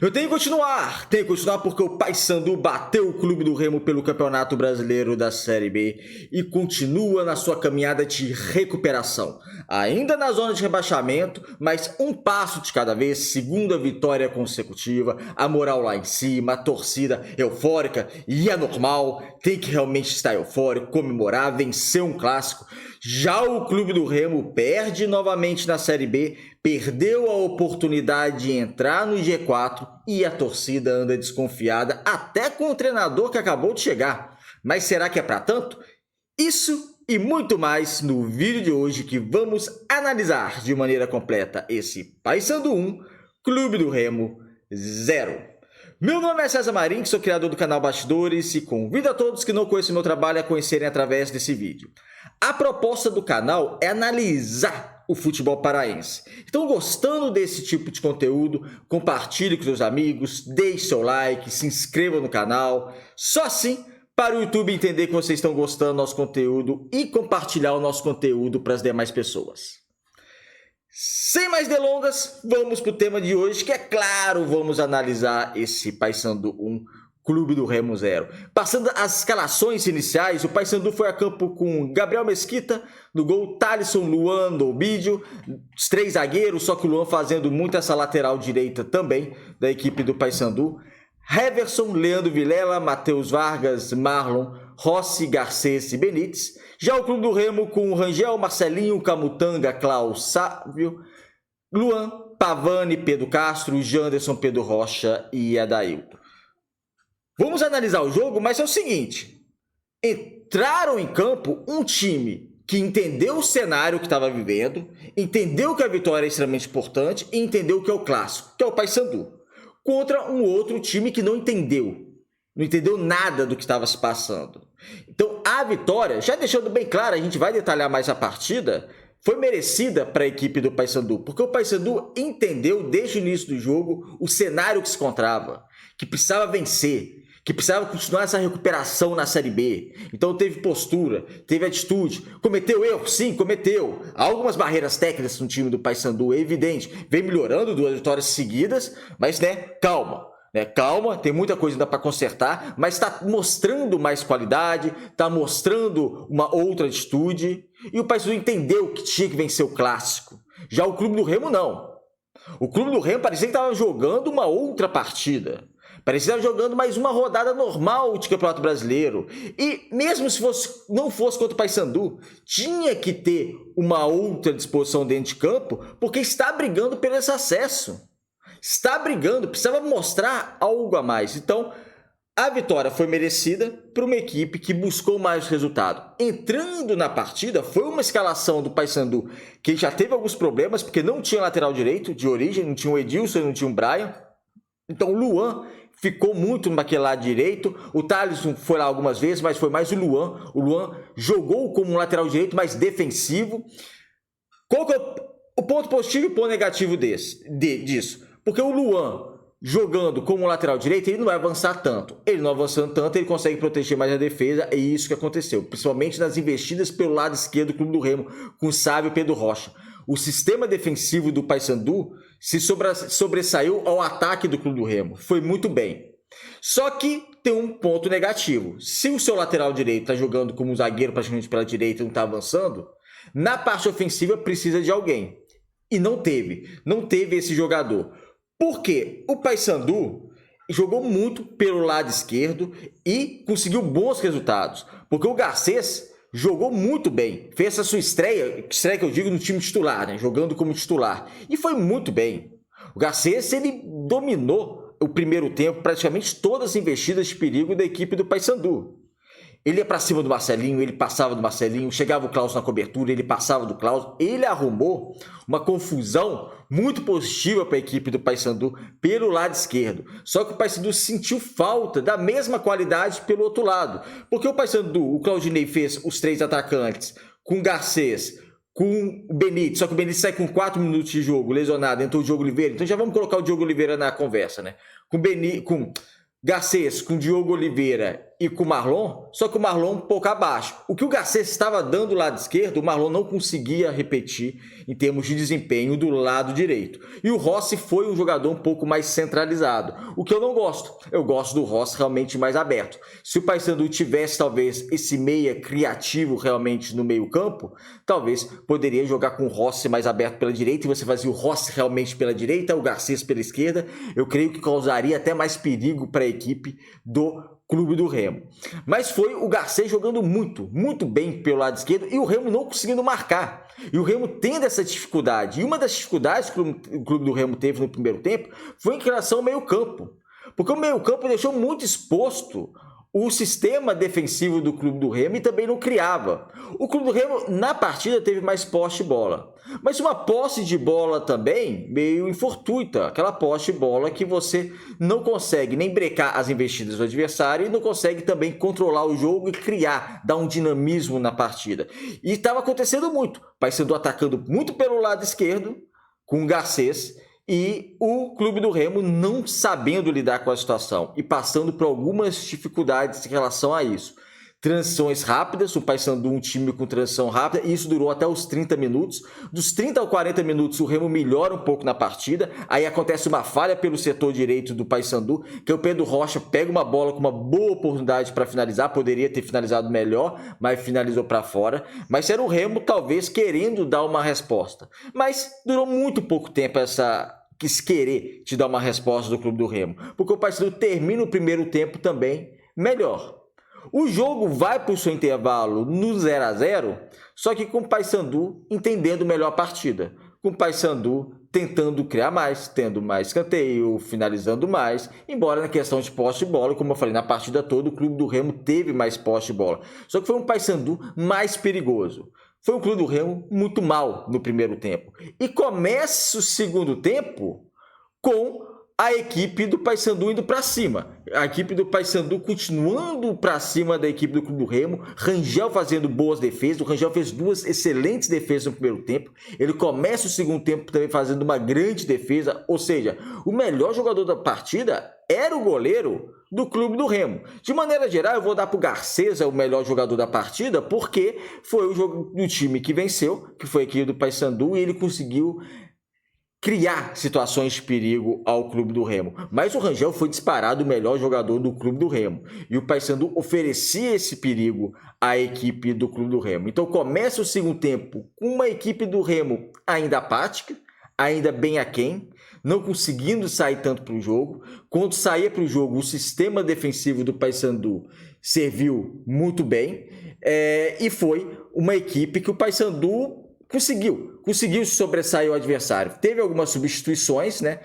Eu tenho que continuar porque o Paysandu bateu o Clube do Remo pelo Campeonato Brasileiro da Série B e continua na sua caminhada de recuperação. Ainda na zona de rebaixamento, mas um passo de cada vez, segunda vitória consecutiva, a moral lá em cima, a torcida eufórica, e é normal, tem que realmente estar eufórico, comemorar, vencer um clássico. Já o Clube do Remo perde novamente na Série B, perdeu a oportunidade de entrar no G4 e a torcida anda desconfiada até com o treinador que acabou de chegar. Mas será que é para tanto? Isso e muito mais no vídeo de hoje que vamos analisar de maneira completa esse Paysandu 1, Clube do Remo 0. Meu nome é César Marim, sou criador do canal Bastidores e convido a todos que não conhecem meu trabalho a conhecerem através desse vídeo. A proposta do canal é analisar o futebol paraense. Então, gostando desse tipo de conteúdo, compartilhe com seus amigos, deixe seu like, se inscreva no canal. Só assim, para o YouTube entender que vocês estão gostando do nosso conteúdo e compartilhar o nosso conteúdo para as demais pessoas. Sem mais delongas, vamos para o tema de hoje, que é claro, vamos analisar esse Paysandu 1, Clube do Remo 0. Passando as escalações iniciais, o Paysandu foi a campo com Gabriel Mesquita, no gol, Thalisson, Luan, Nobídio, os três zagueiros, só que o Luan fazendo muito essa lateral direita também da equipe do Paysandu. Heverson, Leandro Vilela, Matheus Vargas, Marlon, Rossi, Garcês e Benítez. Já o Clube do Remo com Rangel, Marcelinho, Camutanga, Klaus, Sávio, Luan, Pavani, Pedro Castro, Janderson, Pedro Rocha e Adailton. Vamos analisar o jogo, mas é o seguinte: entraram em campo um time que entendeu o cenário que estava vivendo, entendeu que a vitória é extremamente importante e entendeu que é o clássico, que é o Paysandu, contra um outro time que não entendeu nada do que estava se passando. Então a vitória, já deixando bem claro, a gente vai detalhar mais a partida, foi merecida para a equipe do Paysandu, porque o Paysandu entendeu desde o início do jogo o cenário que se encontrava, que precisava vencer, que precisava continuar essa recuperação na Série B. Então teve postura, teve atitude, cometeu erro? Sim, cometeu. Há algumas barreiras técnicas no time do Paysandu, é evidente. Vem melhorando 2 vitórias seguidas, mas calma. Calma, tem muita coisa ainda para consertar, mas está mostrando mais qualidade, está mostrando uma outra atitude. E o Paysandu entendeu que tinha que vencer o clássico. Já o Clube do Remo não. O Clube do Remo parecia que estava jogando uma outra partida. Parecia que estava jogando mais uma rodada normal de Campeonato Brasileiro. E mesmo se não fosse contra o Paysandu, tinha que ter uma outra disposição dentro de campo, porque está brigando pelo esse acesso. Está brigando, precisava mostrar algo a mais. Então, a vitória foi merecida por uma equipe que buscou mais resultado. Entrando na partida, foi uma escalação do Paysandu que já teve alguns problemas, porque não tinha lateral direito de origem, não tinha o Edilson, não tinha o Brian. Então, o Luan ficou muito naquele lado direito. O Thalisson foi lá algumas vezes, mas foi mais o Luan. O Luan jogou como um lateral direito mais defensivo. Qual que é o ponto positivo e o ponto negativo disso? Porque o Luan, jogando como lateral direito, ele não vai avançar tanto. Ele não avançando tanto, ele consegue proteger mais a defesa, e isso que aconteceu. Principalmente nas investidas pelo lado esquerdo do Clube do Remo, com o Sávio e Pedro Rocha. O sistema defensivo do Paysandu se sobressaiu ao ataque do Clube do Remo. Foi muito bem. Só que tem um ponto negativo. Se o seu lateral direito está jogando como um zagueiro praticamente pela direita e não está avançando, na parte ofensiva precisa de alguém. E não teve esse jogador. Porque o Paysandu jogou muito pelo lado esquerdo e conseguiu bons resultados. Porque o Garcês jogou muito bem, fez a sua estreia que eu digo no time titular, jogando como titular. E foi muito bem. O Garcês, ele dominou o primeiro tempo, praticamente todas as investidas de perigo da equipe do Paysandu. Ele ia para cima do Marcelinho, ele passava do Marcelinho, chegava o Klaus na cobertura, ele passava do Klaus. Ele arrumou uma confusão muito positiva para a equipe do Paysandu pelo lado esquerdo. Só que o Paysandu sentiu falta da mesma qualidade pelo outro lado. Porque o Paysandu, o Claudinei fez os 3 atacantes com o Garcês, com o Benítez, só que o Benítez sai com 4 minutos de jogo, lesionado, entrou o Diogo Oliveira. Então já vamos colocar o Diogo Oliveira na conversa, Com Garcês, com Diogo Oliveira e com o Marlon, só que o Marlon um pouco abaixo. O que o Garcês estava dando do lado esquerdo, o Marlon não conseguia repetir em termos de desempenho do lado direito. E o Rossi foi um jogador um pouco mais centralizado, o que eu não gosto. Eu gosto do Rossi realmente mais aberto. Se o Paysandu tivesse talvez esse meia criativo realmente no meio campo, talvez poderia jogar com o Rossi mais aberto pela direita e você fazia o Rossi realmente pela direita, o Garcês pela esquerda. Eu creio que causaria até mais perigo para a equipe do Clube do Remo. Mas foi o Garcês jogando muito bem pelo lado esquerdo e o Remo não conseguindo marcar. E o Remo tendo essa dificuldade. E uma das dificuldades que o Clube do Remo teve no primeiro tempo foi em relação ao meio-campo. Porque o meio-campo deixou muito exposto o sistema defensivo do Clube do Remo e também não criava. O Clube do Remo, na partida, teve mais posse de bola. Mas uma posse de bola também meio infortuita. Aquela posse de bola que você não consegue nem brecar as investidas do adversário e não consegue também controlar o jogo e criar, dar um dinamismo na partida. E estava acontecendo muito. Paysandu atacando muito pelo lado esquerdo, com o Garcês, e o Clube do Remo não sabendo lidar com a situação e passando por algumas dificuldades em relação a isso. Transições rápidas, o Paysandu um time com transição rápida, e isso durou até os 30 minutos. Dos 30 aos 40 minutos, o Remo melhora um pouco na partida, aí acontece uma falha pelo setor direito do Paysandu, que o Pedro Rocha pega uma bola com uma boa oportunidade para finalizar, poderia ter finalizado melhor, mas finalizou para fora. Mas era o Remo talvez querendo dar uma resposta. Mas durou muito pouco tempo quis querer te dar uma resposta do Clube do Remo, porque o Paysandu termina o primeiro tempo também melhor. O jogo vai para o seu intervalo no 0-0, só que com o Paysandu entendendo melhor a partida. Com o Paysandu tentando criar mais, tendo mais escanteio, finalizando mais. Embora na questão de posse de bola, como eu falei, na partida toda o Clube do Remo teve mais posse de bola. Só que foi um Paysandu mais perigoso. Foi um Clube do Remo muito mal no primeiro tempo. E começa o segundo tempo com a equipe do Paysandu indo para cima. A equipe do Paysandu continuando para cima da equipe do Clube do Remo. Rangel fazendo boas defesas. O Rangel fez duas excelentes defesas no primeiro tempo. Ele começa o segundo tempo também fazendo uma grande defesa. Ou seja, o melhor jogador da partida era o goleiro do Clube do Remo. De maneira geral, eu vou dar para o Garcês o melhor jogador da partida, porque foi o jogo do time que venceu, que foi a equipe do Paysandu, e ele conseguiu criar situações de perigo ao Clube do Remo. Mas o Rangel foi disparado o melhor jogador do Clube do Remo. E o Paysandu oferecia esse perigo à equipe do Clube do Remo. Então começa o segundo tempo com uma equipe do Remo ainda apática, ainda bem aquém, não conseguindo sair tanto para o jogo. Quando saía para o jogo, o sistema defensivo do Paysandu serviu muito bem. E foi uma equipe que o Paysandu conseguiu sobressair o adversário. Teve algumas substituições, né?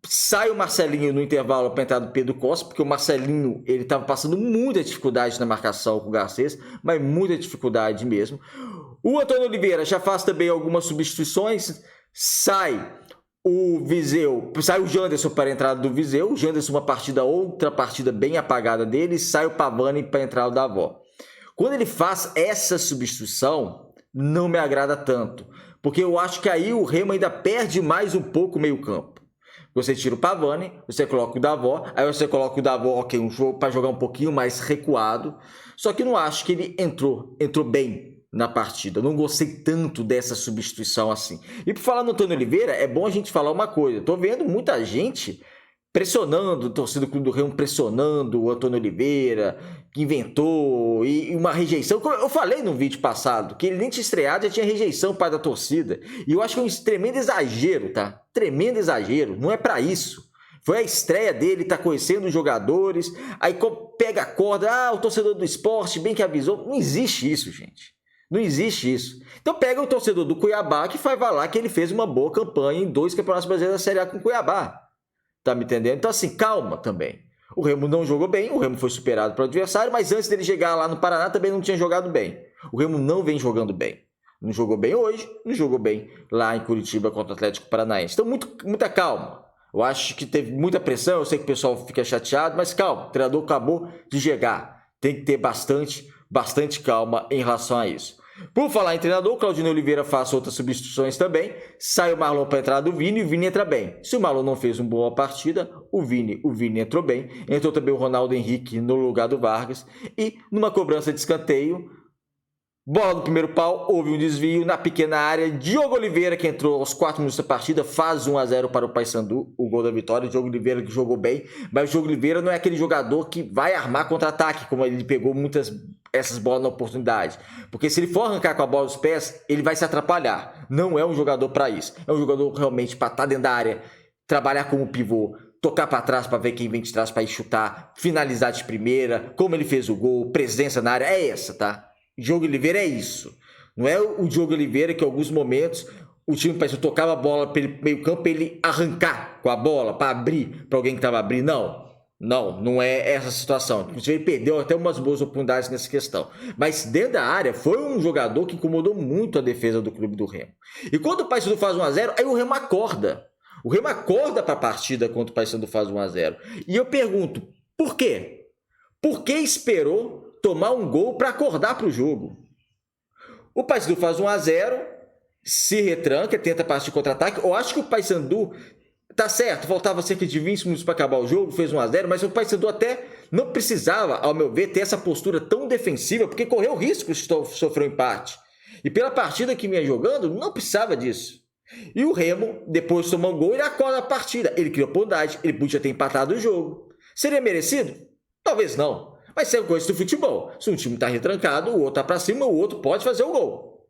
Sai o Marcelinho no intervalo para entrar do Pedro Costa, porque o Marcelinho ele estava passando muita dificuldade na marcação com o Garcês, mas muita dificuldade mesmo. O Antônio Oliveira já faz também algumas substituições. Sai o Janderson para a entrada do Viseu. O Janderson outra partida bem apagada dele. Sai o Pavani para a entrada da Avó. Quando ele faz essa substituição, não me agrada tanto, porque eu acho que aí o Remo ainda perde mais um pouco o meio campo. Você tira o Pavani, você coloca o Davó, aí você coloca o Davó, ok, um jogo para jogar um pouquinho mais recuado, só que não acho que ele entrou bem na partida. Eu não gostei tanto dessa substituição assim. E por falar no Antônio Oliveira, é bom a gente falar uma coisa. Eu tô vendo muita gente pressionando, o torcedor do Clube do Remo pressionando o Antônio Oliveira, que inventou, e uma rejeição. Como eu falei no vídeo passado, que ele nem tinha estreado, já tinha rejeição para da torcida. E eu acho que é um tremendo exagero, tá? Tremendo exagero, não é para isso. Foi a estreia dele, tá conhecendo os jogadores, aí pega a corda, o torcedor do esporte, bem que avisou. Não existe isso, gente. Não existe isso. Então pega o torcedor do Cuiabá, que vai lá que ele fez uma boa campanha em 2 campeonatos brasileiros da Série A com o Cuiabá. Tá me entendendo? Então assim, calma também. O Remo não jogou bem, o Remo foi superado pelo adversário, mas antes dele chegar lá no Paraná também não tinha jogado bem. O Remo não vem jogando bem. Não jogou bem hoje, não jogou bem lá em Curitiba contra o Atlético Paranaense. Então muita calma. Eu acho que teve muita pressão, eu sei que o pessoal fica chateado, mas calma, o treinador acabou de chegar. Tem que ter bastante calma em relação a isso. Por falar em treinador, o Claudinei Oliveira faz outras substituições também. Sai o Marlon para entrar do Vini e o Vini entra bem. Se o Marlon não fez uma boa partida, o Vini entrou bem. Entrou também o Ronaldo Henrique no lugar do Vargas. E numa cobrança de escanteio, bola no primeiro pau, houve um desvio na pequena área. Diogo Oliveira, que entrou aos 4 minutos da partida, faz 1-0 para o Paysandu, o gol da vitória. Diogo Oliveira que jogou bem, mas o Diogo Oliveira não é aquele jogador que vai armar contra-ataque, como ele pegou muitas essas bolas na oportunidade. Porque se ele for arrancar com a bola dos pés, ele vai se atrapalhar. Não é um jogador para isso. É um jogador realmente para estar dentro da área, trabalhar como pivô, tocar para trás para ver quem vem de trás para ir chutar, finalizar de primeira, como ele fez o gol, presença na área, é essa, tá? Diogo Oliveira é isso. Não é o Diogo Oliveira que em alguns momentos o time parece que tocava a bola pelo meio campo para ele arrancar com a bola, para abrir, para alguém que estava abrindo. Não é essa situação. Inclusive ele perdeu até umas boas oportunidades nessa questão. Mas dentro da área foi um jogador que incomodou muito a defesa do clube do Remo. E quando o Paysandu faz 1-0, aí o Remo acorda. O Remo acorda para a partida quando o Paysandu faz 1-0. E eu pergunto, por quê? Por que esperou tomar um gol para acordar para o jogo? O Paysandu faz 1-0, se retranca, tenta partir contra-ataque. Eu acho que o Paysandu tá certo, faltava cerca de 20 minutos para acabar o jogo, fez 1-0, mas o Paysandu até não precisava, ao meu ver, ter essa postura tão defensiva, porque correu risco de sofrer um empate. E pela partida que vinha jogando, não precisava disso. E o Remo, depois de tomar um gol, ele acorda a partida. Ele criou oportunidade, ele podia ter empatado o jogo. Seria merecido? Talvez não. Mas isso é coisa do futebol. Se um time está retrancado, o outro está para cima, o outro pode fazer o gol.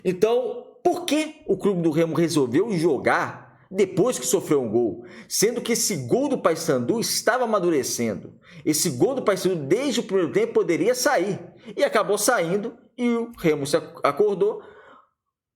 Então, por que o clube do Remo resolveu jogar depois que sofreu um gol? Sendo que esse gol do Paysandu estava amadurecendo. Esse gol do Paysandu, desde o primeiro tempo, poderia sair. E acabou saindo e o Remo se acordou.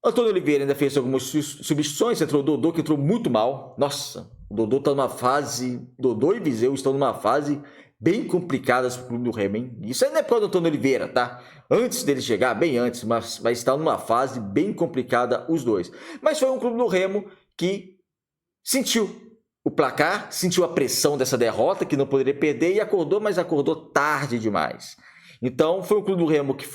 Antônio Oliveira ainda fez algumas substituições. Entrou o Dodô, que entrou muito mal. Nossa, o Dodô está numa fase... Dodô e Viseu estão numa fase bem complicadas para o clube do Remo, hein? Isso aí não é por causa do Antônio Oliveira, tá? Antes dele chegar, bem antes, mas vai estar numa fase bem complicada os dois. Mas foi um clube do Remo que sentiu o placar, sentiu a pressão dessa derrota, que não poderia perder, e acordou, mas acordou tarde demais. Então, foi um clube do Remo que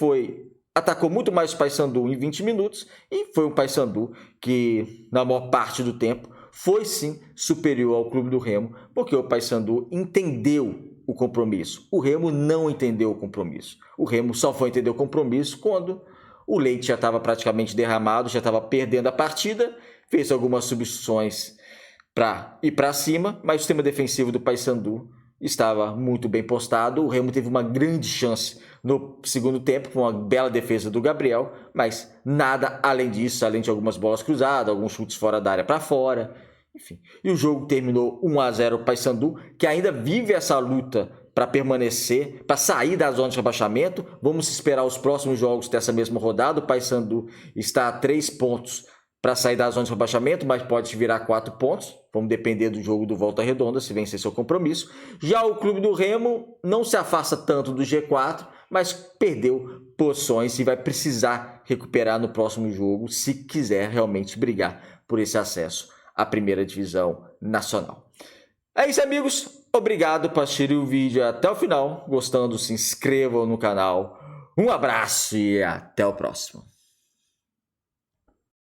atacou muito mais o Paysandu em 20 minutos, e foi um Paysandu que, na maior parte do tempo, foi sim superior ao clube do Remo, porque o Paysandu entendeu o compromisso. O Remo não entendeu o compromisso. O Remo só foi entender o compromisso quando o leite já estava praticamente derramado, já estava perdendo a partida, fez algumas substituições para ir para cima, mas o sistema defensivo do Paysandu estava muito bem postado. O Remo teve uma grande chance no segundo tempo, com uma bela defesa do Gabriel, mas nada além disso, além de algumas bolas cruzadas, alguns chutes fora da área para fora, enfim. E o jogo terminou 1-0 o Paysandu, que ainda vive essa luta para permanecer, para sair da zona de rebaixamento. Vamos esperar os próximos jogos dessa mesma rodada. O Paysandu está a 3 pontos para sair da zona de rebaixamento, mas pode virar 4 pontos. Vamos depender do jogo do Volta Redonda, se vencer seu compromisso. Já o clube do Remo não se afasta tanto do G4, mas perdeu posições e vai precisar recuperar no próximo jogo, se quiser realmente brigar por esse acesso à primeira divisão nacional. É isso, amigos. Obrigado por assistir o vídeo até o final. Gostando, se inscrevam no canal. Um abraço e até o próximo.